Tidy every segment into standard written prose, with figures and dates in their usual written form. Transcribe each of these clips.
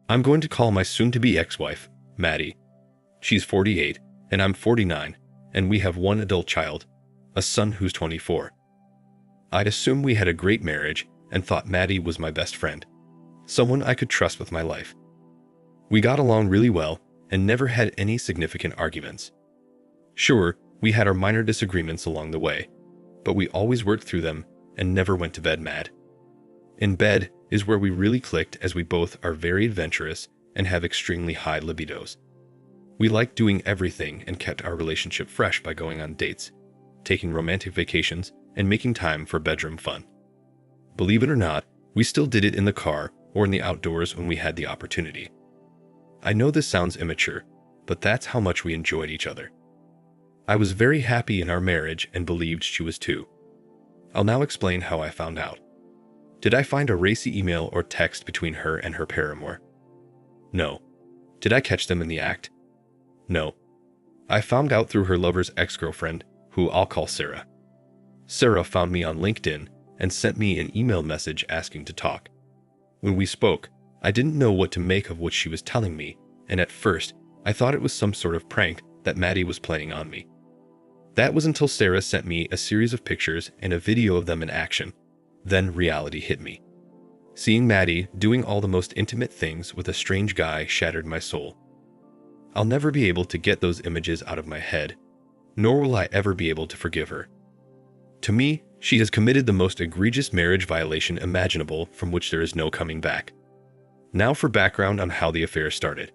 I'm going to call my soon-to-be ex-wife, Maddie. She's 48, and I'm 49, and we have one adult child, a son who's 24. I'd assume we had a great marriage and thought Maddie was my best friend, someone I could trust with my life. We got along really well and never had any significant arguments. Sure, we had our minor disagreements along the way, but we always worked through them and never went to bed mad. In bed is where we really clicked, as we both are very adventurous and have extremely high libidos. We liked doing everything and kept our relationship fresh by going on dates, taking romantic vacations, and making time for bedroom fun. Believe it or not, we still did it in the car or in the outdoors when we had the opportunity. I know this sounds immature, but that's how much we enjoyed each other. I was very happy in our marriage and believed she was too. I'll now explain how I found out. Did I find a racy email or text between her and her paramour? No. Did I catch them in the act? No. I found out through her lover's ex-girlfriend, who I'll call Sarah. Sarah found me on LinkedIn and sent me an email message asking to talk. When we spoke, I didn't know what to make of what she was telling me, and at first, I thought it was some sort of prank that Maddie was playing on me. That was until Sarah sent me a series of pictures and a video of them in action. Then reality hit me. Seeing Maddie doing all the most intimate things with a strange guy shattered my soul. I'll never be able to get those images out of my head, nor will I ever be able to forgive her. To me, she has committed the most egregious marriage violation imaginable, from which there is no coming back. Now for background on how the affair started.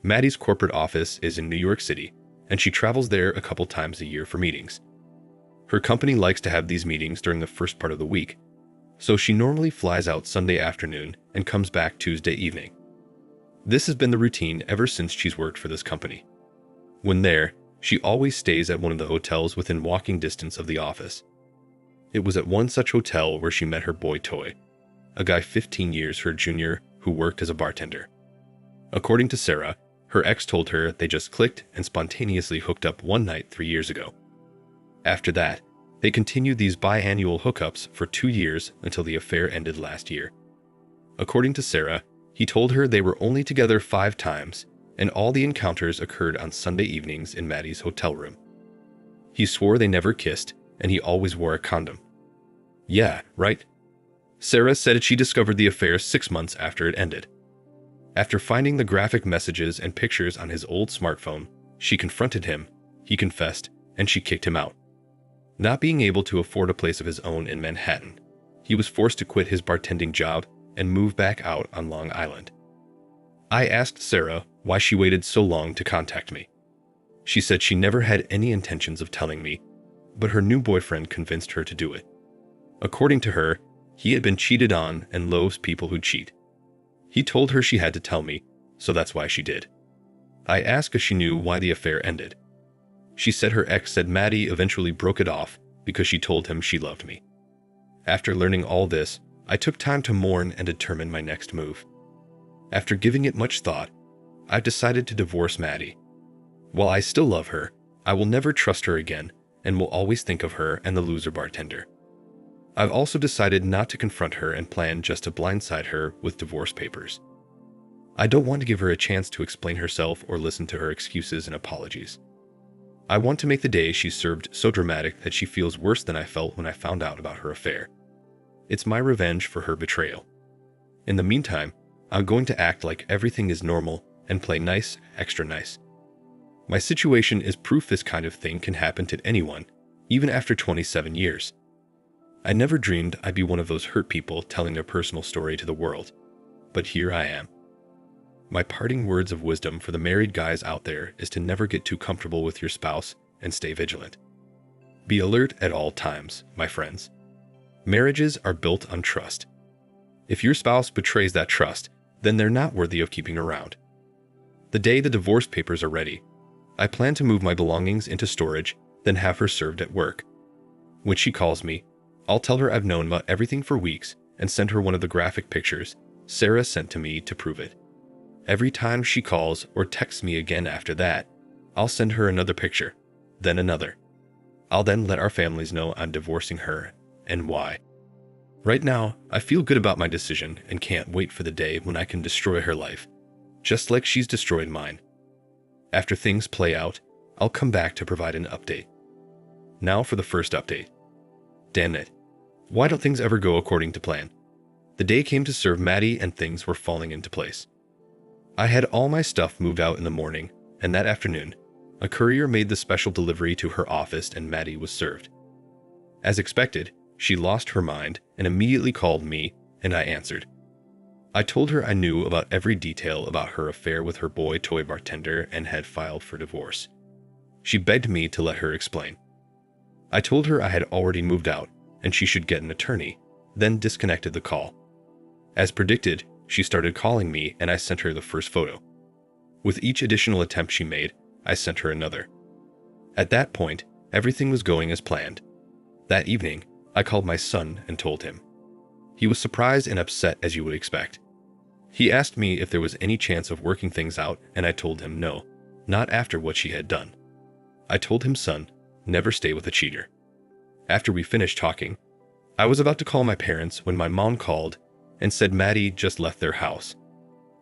Maddie's corporate office is in New York City, and she travels there a couple times a year for meetings. Her company likes to have these meetings during the first part of the week, so she normally flies out Sunday afternoon and comes back Tuesday evening. This has been the routine ever since she's worked for this company. When there, she always stays at one of the hotels within walking distance of the office. It was at one such hotel where she met her boy Toy, a guy 15 years her junior who worked as a bartender. According to Sarah, her ex told her they just clicked and spontaneously hooked up one night 3 years ago. After that, they continued these biannual hookups for 2 years until the affair ended last year. According to Sarah, he told her they were only together 5 times, and all the encounters occurred on Sunday evenings in Maddie's hotel room. He swore they never kissed, and he always wore a condom. Yeah, right? Sarah said she discovered the affair 6 months after it ended. After finding the graphic messages and pictures on his old smartphone, she confronted him, he confessed, and she kicked him out. Not being able to afford a place of his own in Manhattan, he was forced to quit his bartending job and move back out on Long Island. I asked Sarah why she waited so long to contact me. She said she never had any intentions of telling me, but her new boyfriend convinced her to do it. According to her, he had been cheated on and loathes people who cheat. He told her she had to tell me, so that's why she did. I asked if she knew why the affair ended. She said her ex said Maddie eventually broke it off because she told him she loved me. After learning all this, I took time to mourn and determine my next move. After giving it much thought, I've decided to divorce Maddie. While I still love her, I will never trust her again and will always think of her and the loser bartender. I've also decided not to confront her and plan just to blindside her with divorce papers. I don't want to give her a chance to explain herself or listen to her excuses and apologies. I want to make the day she served so dramatic that she feels worse than I felt when I found out about her affair. It's my revenge for her betrayal. In the meantime, I'm going to act like everything is normal and play nice, extra nice. My situation is proof this kind of thing can happen to anyone, even after 27 years. I never dreamed I'd be one of those hurt people telling their personal story to the world, but here I am. My parting words of wisdom for the married guys out there is to never get too comfortable with your spouse and stay vigilant. Be alert at all times, my friends. Marriages are built on trust. If your spouse betrays that trust, then they're not worthy of keeping around. The day the divorce papers are ready, I plan to move my belongings into storage, then have her served at work. When she calls me, I'll tell her I've known about everything for weeks and send her one of the graphic pictures Sarah sent to me to prove it. Every time she calls or texts me again after that, I'll send her another picture, then another. I'll then let our families know I'm divorcing her and why. Right now, I feel good about my decision and can't wait for the day when I can destroy her life, just like she's destroyed mine. After things play out, I'll come back to provide an update. Now for the first update. Damn it. Why don't things ever go according to plan? The day came to serve Maddie and things were falling into place. I had all my stuff moved out in the morning, and that afternoon, a courier made the special delivery to her office and Maddie was served. As expected, she lost her mind and immediately called me, and I answered. I told her I knew about every detail about her affair with her boy toy bartender and had filed for divorce. She begged me to let her explain. I told her I had already moved out and she should get an attorney, then disconnected the call. As predicted, she started calling me and I sent her the first photo. With each additional attempt she made, I sent her another. At that point, everything was going as planned. That evening, I called my son and told him. He was surprised and upset as you would expect. He asked me if there was any chance of working things out and I told him no, not after what she had done. I told him, son, never stay with a cheater. After we finished talking, I was about to call my parents when my mom called and said Maddie just left their house.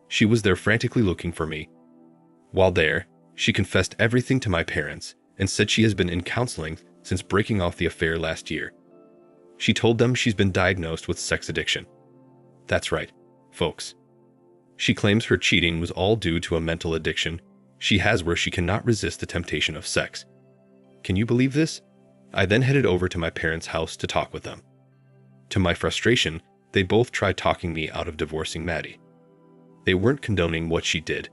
She was there frantically looking for me. While there, she confessed everything to my parents and said she has been in counseling since breaking off the affair last year. She told them she's been diagnosed with sex addiction. That's right, folks. She claims her cheating was all due to a mental addiction she has where she cannot resist the temptation of sex. Can you believe this? I then headed over to my parents' house to talk with them. To my frustration, they both tried talking me out of divorcing Maddie. They weren't condoning what she did,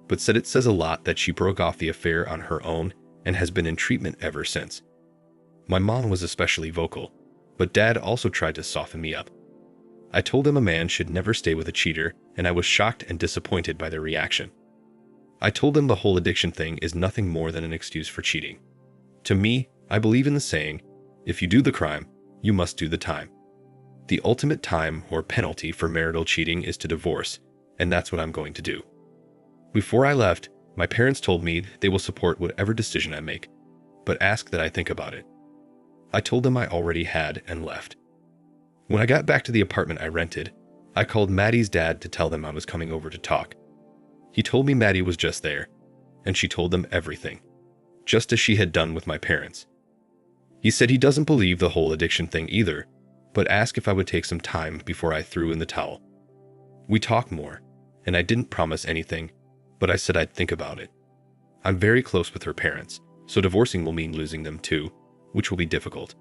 but said it says a lot that she broke off the affair on her own and has been in treatment ever since. My mom was especially vocal, but Dad also tried to soften me up. I told him a man should never stay with a cheater, and I was shocked and disappointed by their reaction. I told them the whole addiction thing is nothing more than an excuse for cheating. To me, I believe in the saying, if you do the crime, you must do the time. The ultimate time or penalty for marital cheating is to divorce, and that's what I'm going to do. Before I left, my parents told me they will support whatever decision I make, but ask that I think about it. I told them I already had and left. When I got back to the apartment I rented, I called Maddie's dad to tell them I was coming over to talk. He told me Maddie was just there, and she told them everything, just as she had done with my parents. He said he doesn't believe the whole addiction thing either, but asked if I would take some time before I threw in the towel. We talked more, and I didn't promise anything, but I said I'd think about it. I'm very close with her parents, so divorcing will mean losing them too, which will be difficult.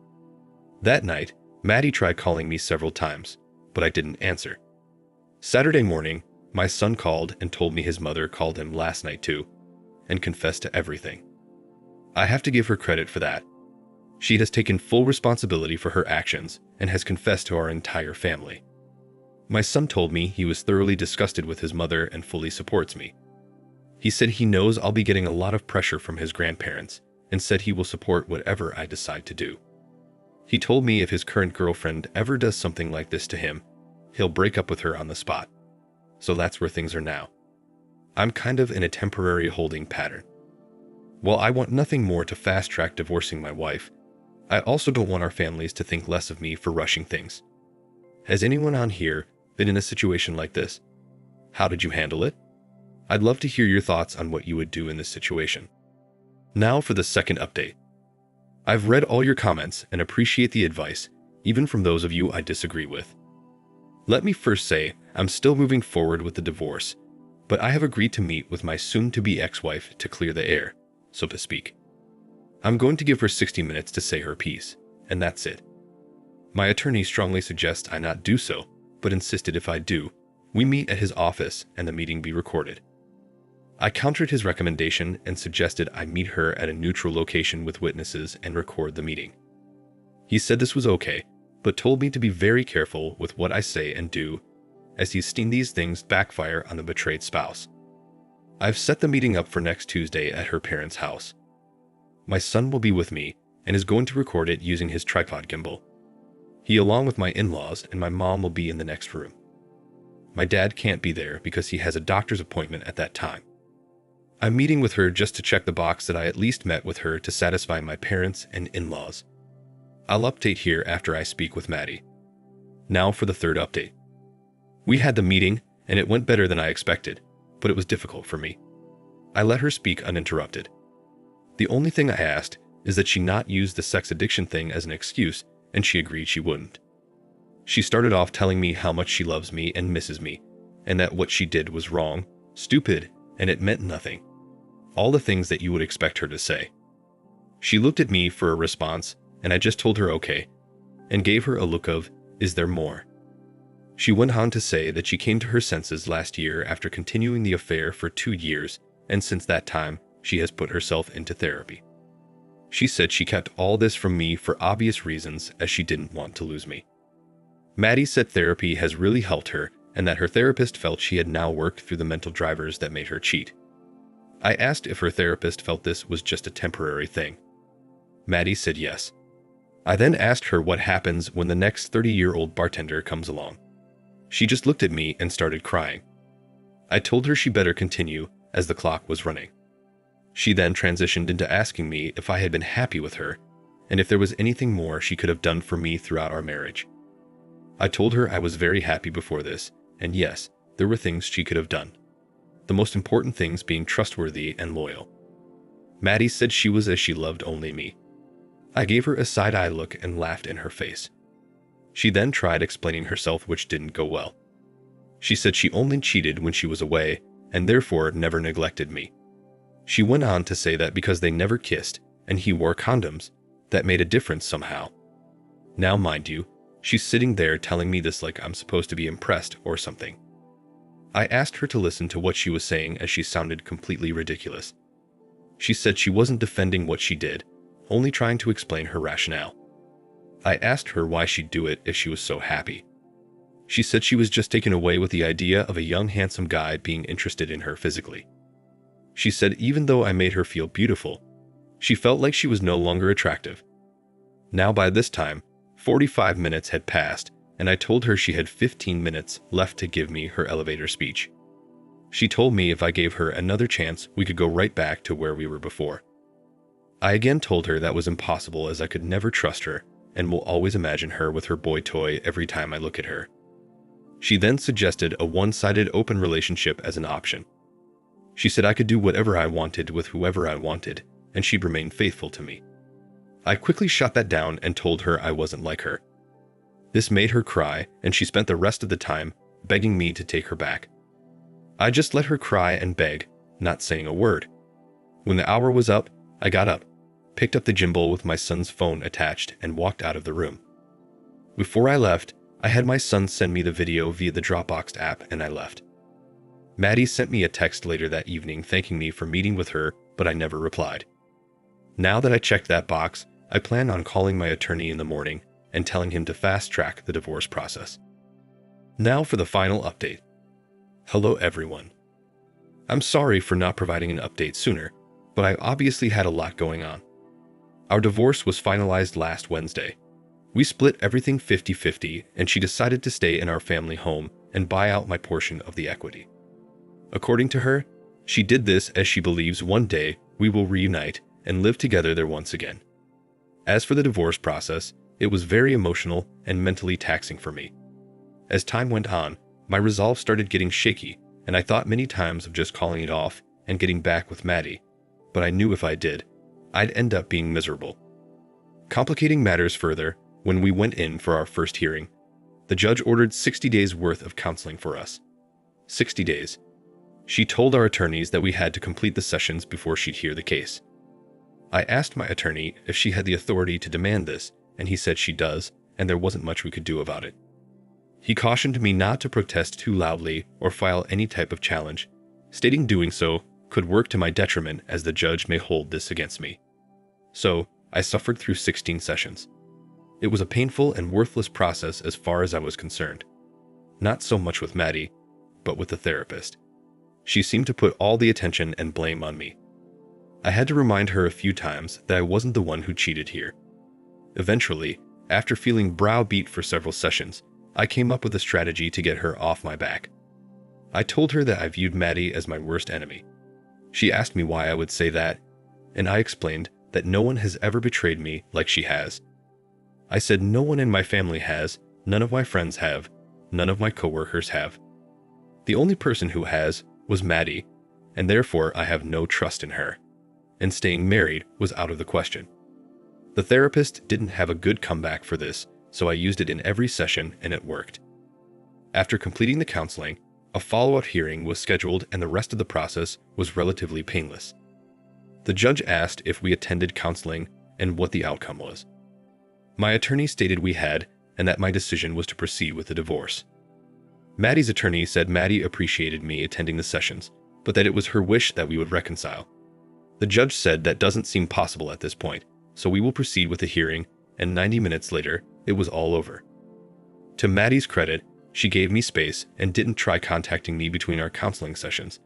That night, Maddie tried calling me several times, but I didn't answer. Saturday morning, my son called and told me his mother called him last night too, and confessed to everything. I have to give her credit for that. She has taken full responsibility for her actions and has confessed to our entire family. My son told me he was thoroughly disgusted with his mother and fully supports me. He said he knows I'll be getting a lot of pressure from his grandparents and said he will support whatever I decide to do. He told me if his current girlfriend ever does something like this to him, he'll break up with her on the spot. So that's where things are now. I'm kind of in a temporary holding pattern. While I want nothing more to fast-track divorcing my wife, I also don't want our families to think less of me for rushing things. Has anyone on here been in a situation like this? How did you handle it? I'd love to hear your thoughts on what you would do in this situation. Now for the second update. I've read all your comments and appreciate the advice, even from those of you I disagree with. Let me first say I'm still moving forward with the divorce, but I have agreed to meet with my soon-to-be ex-wife to clear the air, so to speak. I'm going to give her 60 minutes to say her piece, and that's it. My attorney strongly suggests I not do so, but insisted if I do, we meet at his office and the meeting be recorded. I countered his recommendation and suggested I meet her at a neutral location with witnesses and record the meeting. He said this was okay, but told me to be very careful with what I say and do, as he's seen these things backfire on the betrayed spouse. I've set the meeting up for next Tuesday at her parents' house. My son will be with me and is going to record it using his tripod gimbal. He, along with my in-laws and my mom, will be in the next room. My dad can't be there because he has a doctor's appointment at that time. I'm meeting with her just to check the box that I at least met with her to satisfy my parents and in-laws. I'll update here after I speak with Maddie. Now for the third update. We had the meeting, and it went better than I expected, but it was difficult for me. I let her speak uninterrupted. The only thing I asked is that she not use the sex addiction thing as an excuse, and she agreed she wouldn't. She started off telling me how much she loves me and misses me, and that what she did was wrong, stupid, and it meant nothing. All the things that you would expect her to say. She looked at me for a response, and I just told her okay, and gave her a look of, is there more? She went on to say that she came to her senses last year after continuing the affair for 2 years, and since that time, she has put herself into therapy. She said she kept all this from me for obvious reasons, as she didn't want to lose me. Maddie said therapy has really helped her, and that her therapist felt she had now worked through the mental drivers that made her cheat. I asked if her therapist felt this was just a temporary thing. Maddie said yes. I then asked her what happens when the next 30-year-old bartender comes along. She just looked at me and started crying. I told her she better continue, as the clock was running. She then transitioned into asking me if I had been happy with her, and if there was anything more she could have done for me throughout our marriage. I told her I was very happy before this, and yes, there were things she could have done. The most important things being trustworthy and loyal. Maddie said she was as she loved only me. I gave her a side-eye look and laughed in her face. She then tried explaining herself, which didn't go well. She said she only cheated when she was away, and therefore never neglected me. She went on to say that because they never kissed, and he wore condoms, that made a difference somehow. Now mind you, she's sitting there telling me this like I'm supposed to be impressed or something. I asked her to listen to what she was saying as she sounded completely ridiculous. She said she wasn't defending what she did, only trying to explain her rationale. I asked her why she'd do it if she was so happy. She said she was just taken away with the idea of a young handsome guy being interested in her physically. She said even though I made her feel beautiful, she felt like she was no longer attractive. Now by this time, 45 minutes had passed, and I told her she had 15 minutes left to give me her elevator speech. She told me if I gave her another chance, we could go right back to where we were before. I again told her that was impossible, as I could never trust her and will always imagine her with her boy toy every time I look at her. She then suggested a one-sided open relationship as an option. She said I could do whatever I wanted with whoever I wanted, and she'd remain faithful to me. I quickly shot that down and told her I wasn't like her. This made her cry, and she spent the rest of the time begging me to take her back. I just let her cry and beg, not saying a word. When the hour was up, I got up, picked up the gimbal with my son's phone attached, and walked out of the room. Before I left, I had my son send me the video via the Dropbox app, and I left. Maddie sent me a text later that evening thanking me for meeting with her, but I never replied. Now that I checked that box, I plan on calling my attorney in the morning and telling him to fast-track the divorce process. Now for the final update. Hello everyone. I'm sorry for not providing an update sooner, but I obviously had a lot going on. Our divorce was finalized last Wednesday. We split everything 50-50, and she decided to stay in our family home and buy out my portion of the equity. According to her, she did this as she believes one day we will reunite and live together there once again. As for the divorce process, it was very emotional and mentally taxing for me. As time went on, my resolve started getting shaky, and I thought many times of just calling it off and getting back with Maddie, but I knew if I did, I'd end up being miserable. Complicating matters further, when we went in for our first hearing, the judge ordered 60 days worth of counseling for us. 60 days. She told our attorneys that we had to complete the sessions before she'd hear the case. I asked my attorney if she had the authority to demand this, and he said she does, and there wasn't much we could do about it. He cautioned me not to protest too loudly or file any type of challenge, stating doing so could work to my detriment, as the judge may hold this against me. So, I suffered through 16 sessions. It was a painful and worthless process as far as I was concerned. Not so much with Maddie, but with the therapist. She seemed to put all the attention and blame on me. I had to remind her a few times that I wasn't the one who cheated here. Eventually, after feeling browbeat for several sessions, I came up with a strategy to get her off my back. I told her that I viewed Maddie as my worst enemy. She asked me why I would say that, and I explained that no one has ever betrayed me like she has. I said no one in my family has, None of my friends have. None of my coworkers have. The only person who has was Maddie, and therefore I have no trust in her. And staying married was out of the question. The therapist didn't have a good comeback for this, so I used it in every session and it worked. After completing the counseling, a follow-up hearing was scheduled and the rest of the process was relatively painless. The judge asked if we attended counseling and what the outcome was. My attorney stated we had, and that my decision was to proceed with the divorce. Maddie's attorney said Maddie appreciated me attending the sessions, but that it was her wish that we would reconcile. The judge said that doesn't seem possible at this point, so we will proceed with the hearing, and 90 minutes later, it was all over. To Maddie's credit, she gave me space and didn't try contacting me between our counseling sessions,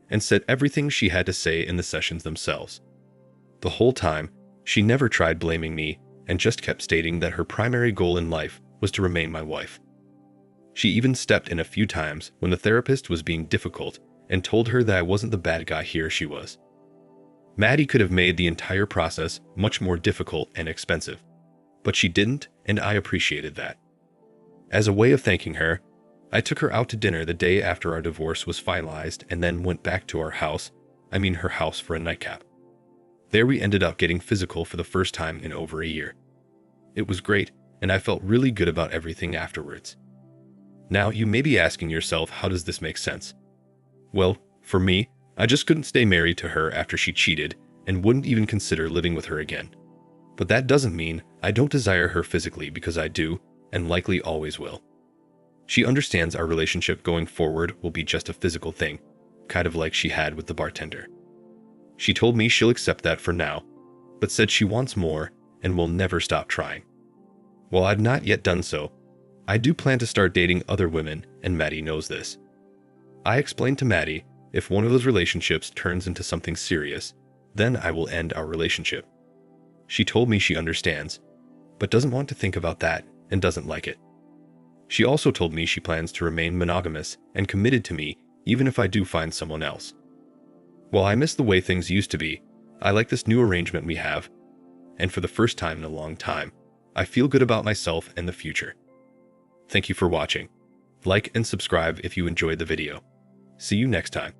and said everything she had to say in the sessions themselves. The whole time, she never tried blaming me and just kept stating that her primary goal in life was to remain my wife. She even stepped in a few times when the therapist was being difficult and told her that I wasn't the bad guy here she was. Maddie could have made the entire process much more difficult and expensive, but she didn't, and I appreciated that. As a way of thanking her, I took her out to dinner the day after our divorce was finalized and then went back to her house for a nightcap. There we ended up getting physical for the first time in over a year. It was great, and I felt really good about everything afterwards. Now, you may be asking yourself, how does this make sense? Well, for me, I just couldn't stay married to her after she cheated and wouldn't even consider living with her again. But that doesn't mean I don't desire her physically, because I do, and likely always will. She understands our relationship going forward will be just a physical thing, kind of like she had with the bartender. She told me she'll accept that for now, but said she wants more and will never stop trying. While I've not yet done so, I do plan to start dating other women, and Maddie knows this. I explained to Maddie, if one of those relationships turns into something serious, then I will end our relationship. She told me she understands, but doesn't want to think about that and doesn't like it. She also told me she plans to remain monogamous and committed to me even if I do find someone else. While I miss the way things used to be, I like this new arrangement we have, and for the first time in a long time, I feel good about myself and the future. Thank you for watching. Like and subscribe if you enjoyed the video. See you next time.